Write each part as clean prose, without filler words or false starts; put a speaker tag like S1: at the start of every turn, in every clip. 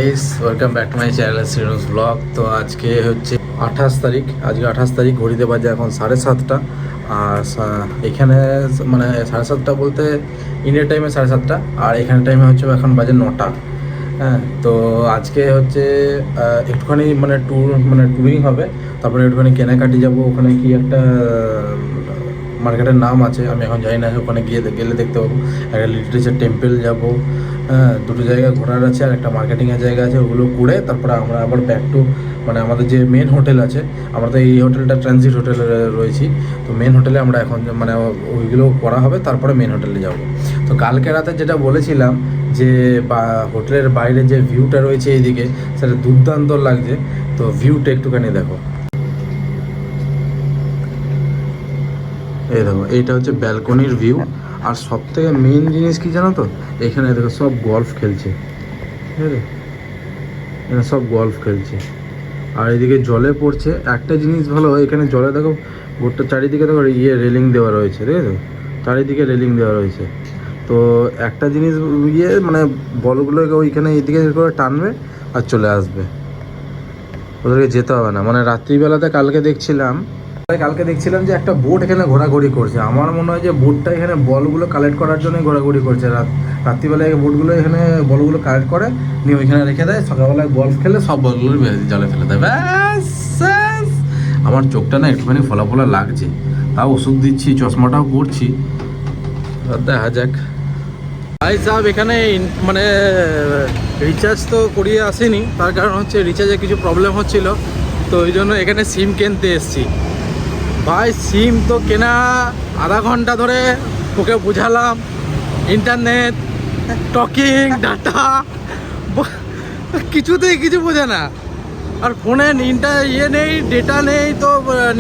S1: Guys, welcome back to my channel Srinu's blog. তো আজকে হচ্ছে 28 তারিখ। আজকে 28 তারিখ, ঘড়িতে বাজে এখন 7:30। আর এখানে মানে 7:30 বলতে ইন্ডিয়া টাইমে 7:30, আর এখানে টাইমে হচ্ছে এখন বাজে 9টা। হ্যাঁ, তো আজকে হচ্ছে একটুখানি ট্যুরিং হবে, তারপরে একটুখানি কেনাকাটি যাব। ওখানে কি একটা মার্কেটের নাম আছে, আমি এখন জানি না, ওখানে গেলে দেখতে পাবো। একটা লিটারেচার টেম্পল যাব, হ্যাঁ, দুটো জায়গা ঘোরার আছে, আর একটা মার্কেটিংয়ের জায়গা আছে। ওগুলো ঘুরে তারপরে আমরা আবার ব্যাক টু আমাদের যে মেন হোটেল আছে। আমরা তো এই হোটেলটা ট্রানজিট হোটেলে রয়েছি, তো মেন হোটেলে আমরা এখন ওইগুলো করা হবে, তারপরে মেন হোটেলে যাব। তো কালকে রাতে যেটা বলেছিলাম যে হোটেলের বাইরে যে ভিউটা রয়েছে এইদিকে, সেটা দুর্দান্ত লাগছে। তো ভিউটা একটুখানি দেখো, এই দেখো, এইটা হচ্ছে ব্যালকনির ভিউ। আর সব থেকে মেন জিনিস কি জানো তো, এখানে দেখো সব গলফ খেলছে, ঠিক আছে, এখানে সব গলফ খেলছে। আর এদিকে জলে পড়ছে। একটা জিনিস ভালো, এখানে জলে দেখো বোটটা চারিদিকে দেখো রেলিং দেওয়া রয়েছে, ঠিক আছে, চারিদিকে রেলিং দেওয়া রয়েছে। তো একটা জিনিস বলগুলোকে ওইখানে এইদিকে করে টানবে আর চলে আসবে, ওদেরকে যেতে হবে না। রাত্রিবেলাতে কালকে দেখছিলাম যে একটা বোট এখানে ঘোরাঘুরি করছে। আমার মনে হয় যে বোটটা এখানে বলগুলো কালেক্ট করার জন্য ঘোরাঘুরি করছে। রাত্রিবেলায় বোটগুলো এখানে বলগুলো কালেক্ট করে নিয়ে ওইখানে রেখে দেয়, সকালবেলায় গল্ফ খেলে সব বলগুলো জলে ফেলে দেয়, ব্যাস। আমার চোখটা না একটুখানি ফোলা লাগছে, তাও ওষুধ দিচ্ছি, চশমাটাও পরছি, দেখা যাক। ভাই সাহেব, এখানে রিচার্জ তো করিয়ে আসেনি, তার কারণ হচ্ছে রিচার্জে কিছু প্রবলেম হচ্ছিল, তো ওই জন্য এখানে সিম কিনতে এসেছি। ভাই সিম তো কেনা আধা ঘন্টা ধরে ওকে বুঝালাম, ইন্টারনেট, টকিং, ডাটা, কিছুতেই কিছু বোঝে না। আর ফোনে নেই, ডেটা নেই, তো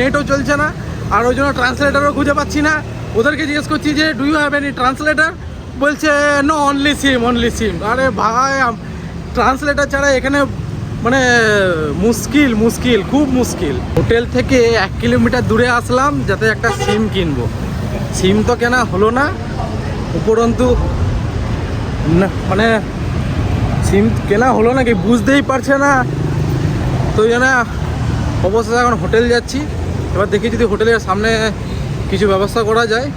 S1: নেটও চলছে না। আর ওই জন্য ট্রান্সলেটারও খুঁজে পাচ্ছি না। ওদেরকে জিজ্ঞেস করছি যে do you have any translator, বলছে নো, অনলি সিম। আরে ভাই, ট্রান্সলেটার ছাড়া এখানে মুশকিল, খুব মুশকিল। হোটেল থেকে 1 কিলোমিটার দূরে আসলাম যাতে একটা সিম কিনবো। সিম তো কেনা হলো না, উপরন্তু সিম কেনা হলো নাকি বুঝতেই পারছে না। তো ওই জন্য অবশ্যই এখন হোটেল যাচ্ছি। এবার দেখি যদি হোটেলের সামনে কিছু ব্যবস্থা করা যায়,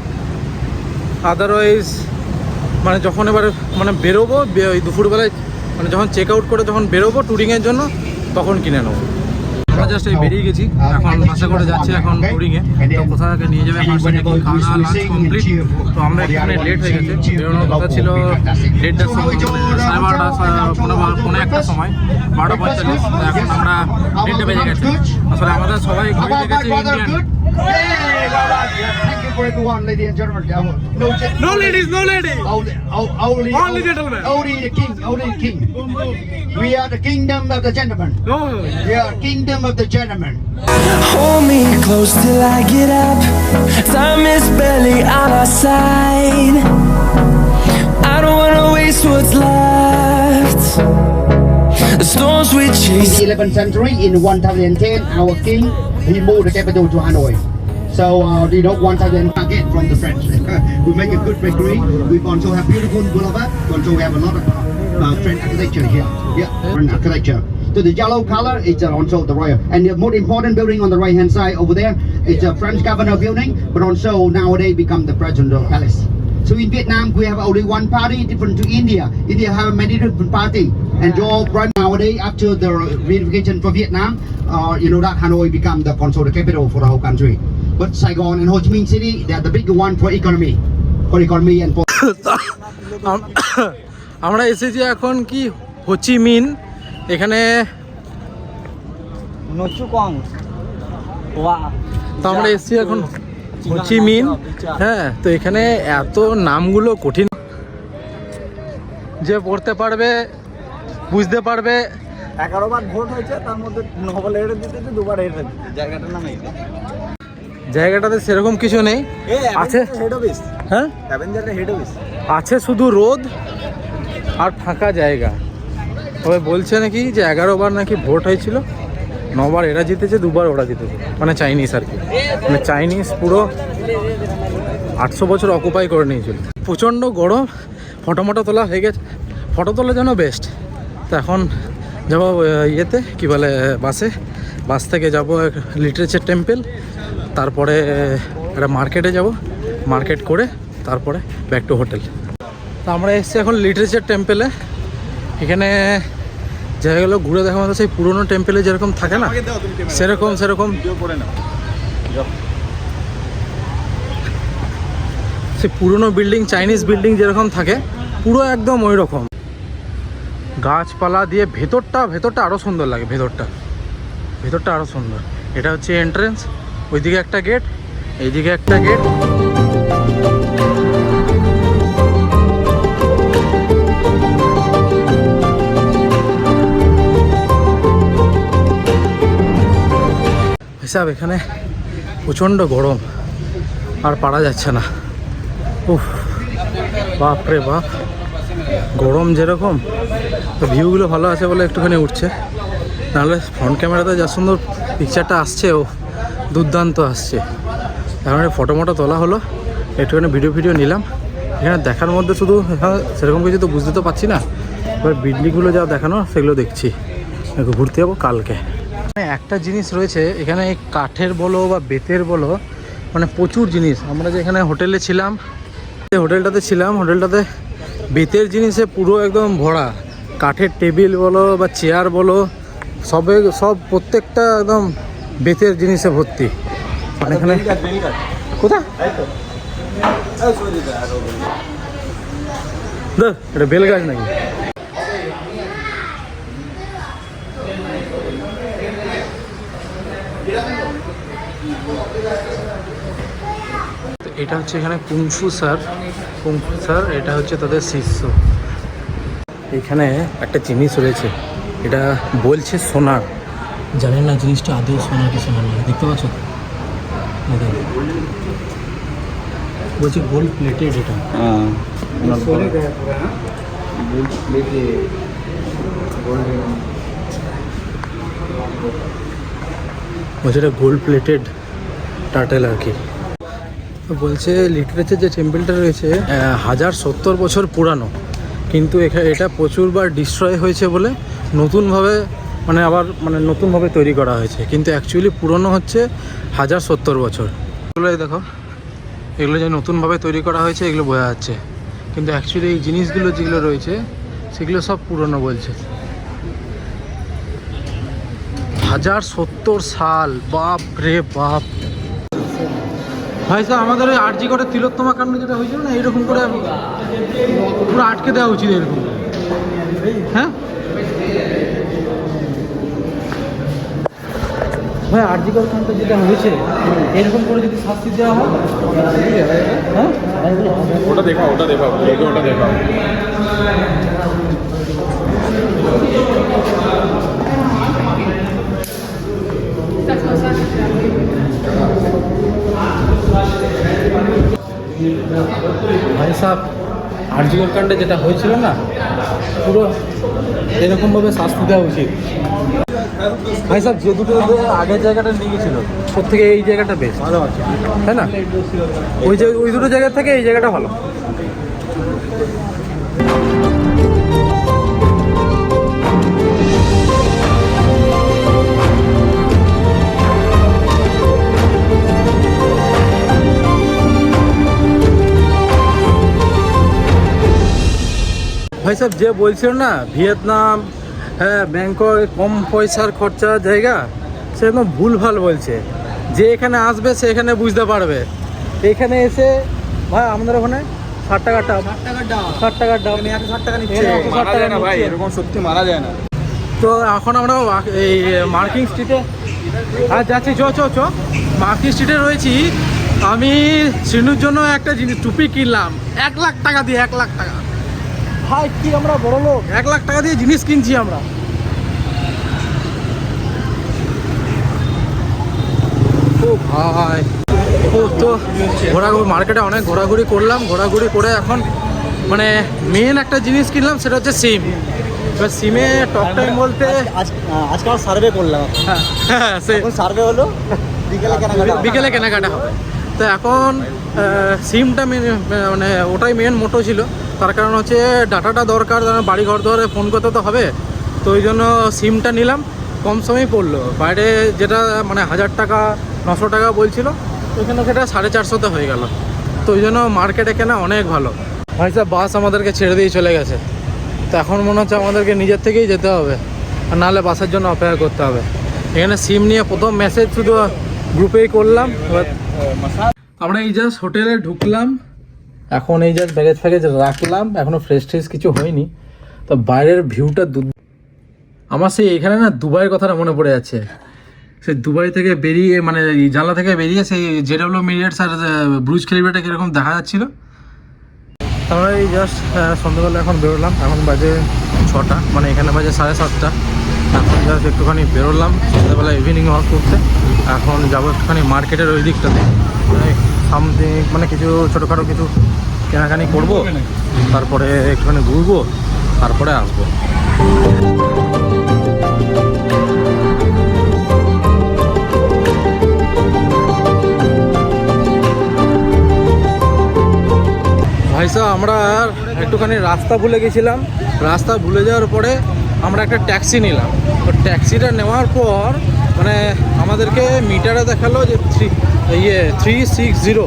S1: আদারওয়াইজ যখন এবার বেরোবো, ওই দুপুরবেলায় যখন চেক আউট করে যখন বেরোবো ট্যুরিংয়ের জন্য, তখন কিনে নেবো। আমরা জাস্ট বেরিয়ে গেছি, এখন বাসে করে যাচ্ছি এখন ট্যুরিংয়ে। তো কোথা থেকে নিয়ে যাবে, এখন সেটা কি খাওয়া লাঞ্চ কমপ্লিট। তো আমরা এখানে লেট হয়ে গেছে, বেরোনোর কথা ছিল 1:30টার সময়, 12:30 পৌনে 1টার সময়, 12:45। এখন আমরা 1:30 বেজে গেছে। আসলে আমাদের সবাই ঘুরে গেছে Indian.
S2: For everyone, ladies and gentlemen.
S1: No ladies, no lady.
S2: Only
S1: gentlemen.
S2: Only the king. We are the kingdom of the gentlemen.
S1: No.
S2: We are kingdom of the gentlemen.
S3: Hold me close till I get up. Time is barely on our side. I don't wanna waste what's left. The storms we
S2: In
S3: chase.
S2: the 11th century, in 1010, our king, he moved the capital to Hanoi. So, 1000 again from the French. We make a good bakery. We also have beautiful boulevard. Also, we have a lot of French architecture here. Yeah, French architecture. So the yellow color is also the royal. And the most important building on the right-hand side over there is a French governor building, but also nowadays become the presidential palace. So in Vietnam, we have only one party, different to India. India have many different party. And your prime nowadays, after the reunification for Vietnam, that Hanoi become the control capital for the whole country. But Saigon and Ho Chi Minh City, they are the big one for economy and for.
S1: আমরা এসেছি এখন কি Ho Chi Minh, এখানে তো আমরা এসেছি এখন Ho Chi Minh. হ্যাঁ, তো এখানে এত নামগুলো কঠিন, যে পড়তে পারবে বুঝতে পারবে।
S4: 11 বার ভোট হয়েছে, তার মধ্যে 9 বার হেরে দিতেছে, 2 বার হেরে দিতেছে। জায়গাটার নাম এই,
S1: জায়গাটাতে সেরকম কিছু নেই, আছে
S4: হেড অফিস।
S1: হ্যাঁ,
S4: অ্যাভেঞ্জারের হেড অফিস
S1: আছে শুধু রোদ আর ফাঁকা জায়গা। তবে বলছে নাকি যে 11 বার নাকি ভোট হয়েছিল, 9 বার এরা জিতেছে, 2 বার ওরা জিতেছে, চাইনিজ আর কি। চাইনিজ পুরো 800 বছর অকুপাই করে নিয়েছিল। প্রচণ্ড গরম, ফটো তোলা হয়ে গেছে, ফটো তোলার জন্য বেস্ট। তো এখন যাবো ইয়েতে কি বলে বাসে, বাস থেকে যাব লিটারেচার টেম্পল, তারপরে একটা মার্কেটে যাব, মার্কেট করে তারপরে ব্যাক টু হোটেল। তো আমরা এসেছি এখন লিটারেচার টেম্পলে। এখানে জায়গাগুলো ঘুরে দেখা মতো সেই পুরোনো টেম্পলে যেরকম থাকে না সেরকম সে পুরোনো বিল্ডিং, চাইনিজ বিল্ডিং যেরকম থাকে পুরো একদম ওই রকম। গাছপালা দিয়ে ভেতরটা আরও সুন্দর লাগে, ভেতরটা আরও সুন্দর। এটা হচ্ছে এন্ট্রেন্স, ওইদিকে একটা গেট, এইদিকে একটা গেট। হিসাব এখানে প্রচণ্ড গরম, আর পারা যাচ্ছে না। উফ, বাপ রে বাপ, গরম যেরকম। তো ভিউগুলো ভালো আছে বলে একটুখানি উঠছে, নাহলে ফ্রন্ট ক্যামেরাতে যা সুন্দর পিকচারটা আসছে, ও দুর্দান্ত আসছে। এখন ফটো তোলা হলো, একটুখানি ভিডিও নিলাম। এখানে দেখার মধ্যে শুধু সেরকম কিছু তো বুঝতে তো পারছি না, এবার বিল্ডিংগুলো যা দেখানো সেগুলো দেখছি। ঘুরতে যাবো কালকে। একটা জিনিস রয়েছে এখানে, কাঠের বলো বা বেতের বলো, মানে প্রচুর জিনিস। আমরা যেখানে হোটেলে ছিলাম, হোটেলটাতে বেতের জিনিসে পুরো একদম ভরা। কাঠের টেবিল বলো বা চেয়ার বলো, সব প্রত্যেকটা একদম বেতের জিনিসে ভর্তি। মানে এখানে কোথা এটা বেল গাছ নাকি? এটা হচ্ছে এখানে কুংফু স্যার, এটা হচ্ছে তাদের শিষ্য। এখানে একটা জিনিস রয়েছে, এটা বলছে সোনার, জানেন না জিনিসটা আদৌ সোনার কি সোনার না। দেখতে পাচ্ছ, বলছি গোল্ড প্লেটেড। এটা বলছে এটা গোল্ড প্লেটেড টার্টেল আর কি। বলছে লিটারেচার যে টেম্পলটা রয়েছে 1070 বছর পুরানো, কিন্তু এটা প্রচুরবার ডিস্ট্রয় হয়েছে বলে নতুনভাবে নতুনভাবে তৈরি করা হয়েছে, কিন্তু অ্যাকচুয়ালি পুরনো হচ্ছে 1070 বছর। এগুলো দেখো, এগুলো যে নতুনভাবে তৈরি করা হয়েছে এগুলো বোঝা যাচ্ছে, কিন্তু অ্যাকচুয়ালি এই জিনিসগুলো যেগুলো রয়েছে সেগুলো সব পুরনো বলছে। 1070 সাল, বাপ রে বাপ। ভাই স্যার, আমাদের ওই আরজি করে তিলোত্তমা কাণ্ড যেটা হয়েছিল না, এরকম করে পুরো আটকে দেওয়া উচিত এরকম। হ্যাঁ ভাই, আরজি করে কাণ্ড যেটা হয়েছে এরকম করে যদি শাস্তি দেওয়া হয়, হ্যাঁ
S5: ওটা দেখাও
S1: ভাই সাহেব, আরজি করে কাণ্ডে যেটা হয়েছিল না, পুরো এরকমভাবে শাস্তি দেওয়া উচিত। ভাই সাহেব, যে দুটো আগের জায়গাটা নিয়ে গেছিল ওর থেকে এই জায়গাটা বেশ ভালো আছে, তাই না? ওই দুটো জায়গা থেকে এই জায়গাটা ভালো। ভাই সাহেব, যে বলছিল না ভিয়েতনাম, হ্যাঁ ব্যাংকক কম পয়সার খরচা জায়গা, সে একদম ভুলভাল বলছে। যে এখানে আসবে সে এখানে বুঝতে পারবে। এখানে এসে ভাই আমাদের ওখানে 60 টাকার ডাব, 60 টাকার ডাব, 60 টাকা নিচ্ছে, 60 টাকা না ভাই,
S5: এরকম সত্যি মারা যায় না।
S1: তো এখন আমরা এই মার্কিং স্ট্রিটে যাচ্ছি, চ মার্কিং স্ট্রিটে রয়েছি। আমি শ্রীনুর জন্য একটা জিনিস টুপি কিনলাম 1 লাখ টাকা দিয়ে, 1 লাখ টাকা। ভাই কি আমরা বড় লোক, 1 লাখ টাকা দিয়ে জিনিস কিনছি আমরা। ও ভাই, ও তো ঘোরাঘুরি, মার্কেটে অনেক ঘোরাঘুরি করলাম, ঘোরাঘুরি করে এখন মানে মেন একটা জিনিস কিনলাম, সেটা হচ্ছে সিম। এবার সিমে টক টাইম বলতে
S4: আজকাল সার্ভে করলাম,
S1: হ্যাঁ
S4: সার্ভে হলো
S1: বিকেলে কেনাকাটা হবে। তো এখন সিমটা মানে ওটাই মেন মোটো ছিল, তার কারণ হচ্ছে ডাটাটা দরকার, বাড়ি ঘর ধরে ফোন করতে তো হবে। তো ওই জন্য সিমটা নিলাম, কম সময় পড়লো। বাইরে যেটা মানে 1000 টাকা 900 টাকা বলছিল, ওইখানে সেটা 450 হয়ে গেল। তো ওই জন্য মার্কেটে কেনা অনেক ভালো। ভাই সাহেব বাস আমাদেরকে ছেড়ে দিয়ে চলে গেছে, তো এখন মনে হচ্ছে আমাদেরকে নিজের থেকেই যেতে হবে, আর নাহলে বাসের জন্য অপেক্ষা করতে হবে। এখানে সিম নিয়ে প্রথম মেসেজ শুধু গ্রুপেই করলাম। এবার আমরা এই জাস্ট হোটেলে ঢুকলাম, এখন এই জাস্ট ব্যাগেজ ফ্যাগেজ রাখলাম, এখনও ফ্রেশ ট্রেশ কিছু হয়নি। তো বাইরের ভিউটা আমার সেই এখানে না দুবাইয়ের কথাটা মনে পড়ে যাচ্ছে। সেই দুবাই থেকে বেরিয়ে মানে জানলা থেকে বেরিয়ে সেই জেডব্লিউ মিরিয়াটস আর ব্রুজ খলিফাটা কীরকম দেখা যাচ্ছিলো। আমরা এই জাস্ট সন্ধ্যাবেলা এখন বেরোলাম, এখন বাজে 6টা, মানে এখানে বাজে 7:30। এখন জাস্ট একটুখানি বেরোলাম সন্ধ্যাবেলা ইভিনিং ওয়াক করতে। এখন যাবো একটুখানি মার্কেটের ওই দিকটাতে, সামথিং মানে কিছু ছোটোখাটো কিছু কেনাকানি করবো, তারপরে একটুখানি ঘুরবো, তারপরে আসবো। ভাই সাহেব আমরা একটুখানি রাস্তা ভুলে গেছিলাম, রাস্তা ভুলে যাওয়ার পরে আমরা একটা ট্যাক্সি নিলাম। তো ট্যাক্সিটা নেওয়ার পর মানে আমাদেরকে মিটারে দেখালো যে 360।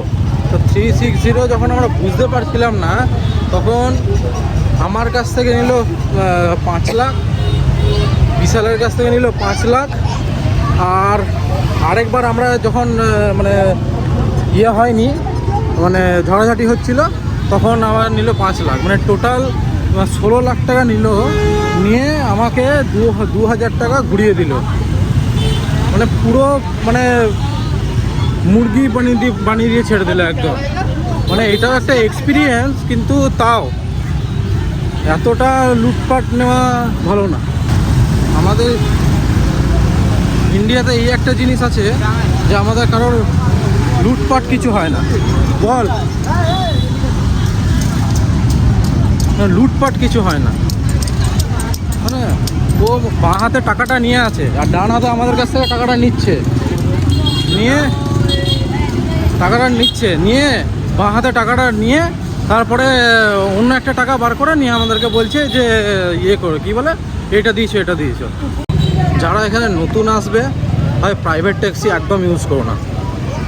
S1: তো 360 যখন আমরা বুঝতে পারছিলাম না, তখন আমার কাছ থেকে নিল 5 লাখ, বিশালের কাছ থেকে নিল 5 লাখ, আর আরেকবার আমরা যখন মানে ইয়ে হয়নি মানে ঝড়াঝাটি হচ্ছিল, তখন আমার নিল 5 লাখ, মানে টোটাল 16 লাখ টাকা নিল। নিয়ে আমাকে 2000 টাকা ঘুরিয়ে দিল, মানে পুরো মানে মুরগি বানিয়ে দিয়ে ছেড়ে দিল একদম। মানে এটাও একটা এক্সপিরিয়েন্স, কিন্তু তাও এতটা লুটপাট নেওয়া ভালো না। আমাদের ইন্ডিয়াতে এই একটা জিনিস আছে যে আমাদের কারোর লুটপাট কিছু হয় না, বল লুটপাট কিছু হয় না। মানে ও বাঁ হাতে টাকাটা নিয়ে আছে আর ডান হাতে আমাদের কাছ থেকে টাকাটা নিচ্ছে, নিয়ে বাঁ হাতে টাকাটা নিয়ে তারপরে অন্য একটা টাকা বার করে নিয়ে আমাদেরকে বলছে যে ইয়ে করো, কী বলে, এটা দিয়েছো। যারা এখানে নতুন আসবে হয় প্রাইভেট ট্যাক্সি একদম ইউজ করো না।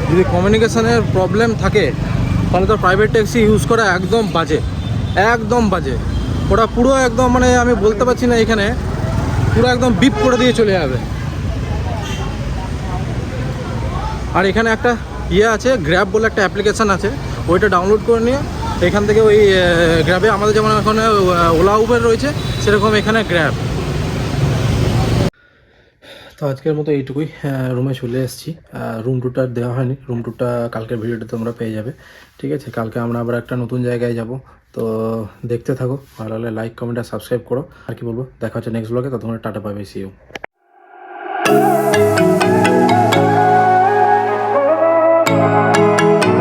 S1: যদি কমিউনিকেশনের প্রবলেম থাকে তাহলে তো প্রাইভেট ট্যাক্সি ইউজ করা একদম বাজে। ওরা পুরো একদম মানে আমি বলতে পারছি না, এখানে পুরো একদম বিপ করে দিয়ে চলে যাবে। আর এখানে একটা ইয়ে আছে, গ্র্যাব বলে একটা অ্যাপ্লিকেশান আছে, ওইটা ডাউনলোড করে নিয়ে এখান থেকে ওই গ্র্যাবে আমাদের যেমন এখানে ওলা উবের রয়েছে, সেরকম এখানে গ্র্যাব। তো আজকের মতো এইটুকুই, রুমে চলে এসেছি। রুম টুরটা দেওয়া হয়নি, রুম টুরটা কালকের ভিডিওটা তোমরা পেয়ে যাবে, ঠিক আছে। কালকে আমরা আবার একটা নতুন জায়গায় যাব, তো দেখতে থাকো। ভালো লাগলে লাইক কমেন্ট আর সাবস্ক্রাইব করো। আর কি বলবো, দেখা হচ্ছে নেক্সট ব্লগে, ততক্ষণ টাটা, বাই বাই, সি ইউ।